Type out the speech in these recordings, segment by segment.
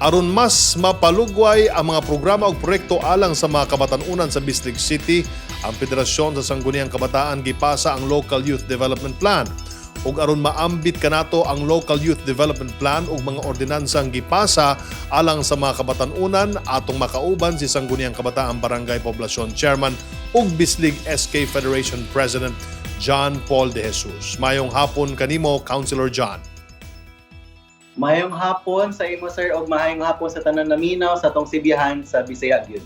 Aron mas mapalugway ang mga programa o proyekto alang sa mga kabatanunan sa Bislig City, ang Federasyon sa Sangguniang Kabataan gipasa ang Local Youth Development Plan. Ug aron maambit kanato ang Local Youth Development Plan ug mga ordinansang gipasa alang sa mga kabatanunan, atong makauban si Sangguniang Kabataan Barangay Poblasyon Chairman ug Bislig SK Federation President John Paul De Jesus. Mayong hapon kanimo, Councilor John. Mahayong hapon sa imo sir o mahayong hapon sa tanan naminaw sa tong Sibihan sa Bisaya gyud.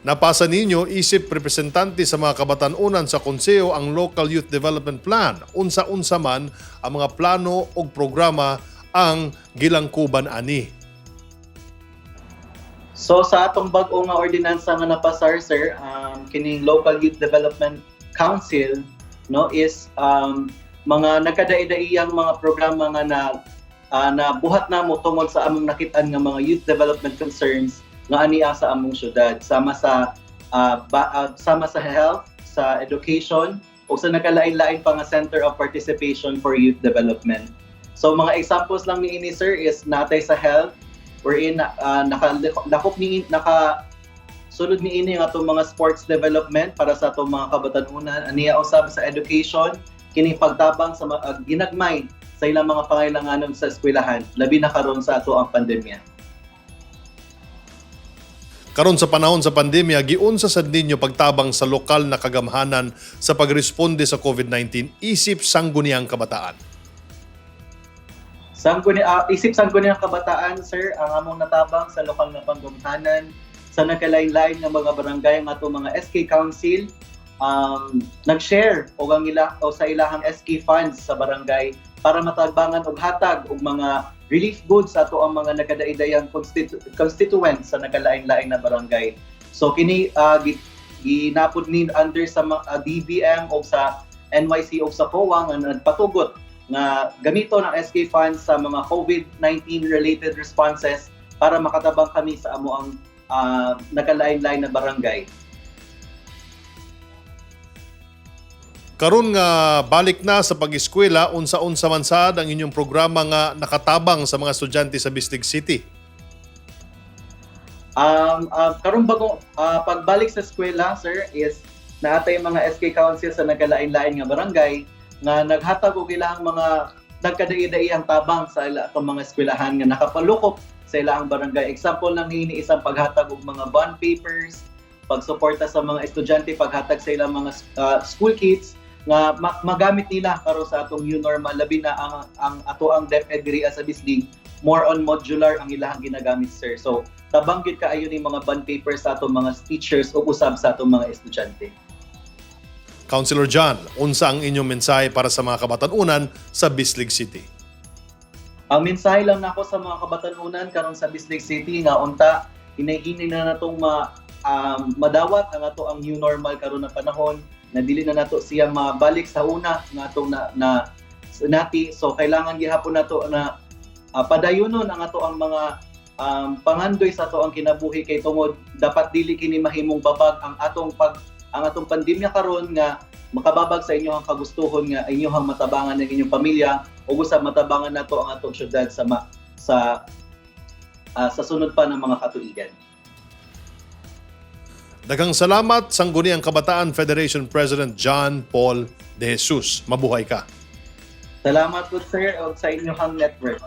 Napasa ninyo isip representante sa mga kabatanunan sa konseho ang Local Youth Development Plan. Unsa-unsa man ang mga plano ug programa ang gilangkuban ani. So sa atong bag-o nga ordinansa nga napasar sir, kining Local Youth Development Council no is mga nagkadaidayang mga programa nga na buhat na mo tungod sa among nakit-an nga mga youth development concerns nga aniya sa among syudad, sama sa health, sa education o sa nakalain-lain pa nga center of participation for youth development. So mga examples lang ni ini sir is natay sa health wherein nakasulod ni ini nga itong mga sports development para sa itong mga kabatanunan. Aniya usab sa education kining pagtabang sa ginagmay sa ilang mga pangailanganon sa eskwelahan, labi na karon sa ato ang pandemya. Karon sa panahon sa pandemya, giunsa sad ninyo pagtabang sa lokal na kagamhanan sa pagresponde sa COVID-19 isip Sangguniang Kabataan? Isip Sangguniang Kabataan, sir, ang among natabang sa lokal na panggamhanan sa nagkalain-lain nga mga barangay nga ato mga SK Council, nag-share o sa ilahang SK funds sa barangay para matagbangan og hatag og mga relief goods sa ato ang mga nagkadaidayang constituents sa nagkalain-lain na barangay. So kini ginapod ni under sa DBM o sa NYC o sa COA nga nagpatugot nga gamito ng SK funds sa mga COVID-19 related responses para makatabang kami sa amo ang nagkalain-lain na barangay. Karon nga balik na sa pag-eskwela, unsa-unsa man sad ang inyong programa nga nakatabang sa mga estudyante sa Bislig City? Karon bagong pagbalik sa eskwela, sir, is naatay mga SK Council sa nagkalain-lain nga barangay nga naghatag og ilahang mga nagkadaidayang tabang sa atong mga eskwelahan nga nakapalukop sa ilahang barangay. Example lang ni isang paghatag og mga bond papers, pagsuporta sa mga estudyante, paghatag sa ilang mga school kits nga magamit nila karon sa atong new normal, labi na ang ato ang DepEd diri sa Bislig more on modular ang ilahang ginagamit sir. So tabang gyud kaayo ni mga bond papers sa atong mga teachers ug usab sa atong mga estudyante. Councilor John, unsa ang inyong mensahe para sa mga kabatanunan sa Bislig City? Ang mensahe lang nako sa mga kabatanunan karon sa Bislig City nga unta hinay-hinay na natong madawat ang ato ang new normal karon na panahon na dili na nato siya mabalik sa una nga atong nati. So kailangan gihapon nato na padayunon ang ato ang mga pangandoy sa ato ang kinabuhi kay tungod dapat dili kini mahimong babag ang atong pandemya karon nga makababag sa inyong kagustuhon nga inyong matabangan ng inyong pamilya ug usab matabangan nato ang atong syudad sa sunod pa ng mga katuigan. Daghang salamat, Sangguniang Kabataan Federation President John Paul De Jesus. Mabuhay ka. Salamat po sir sa inyong network.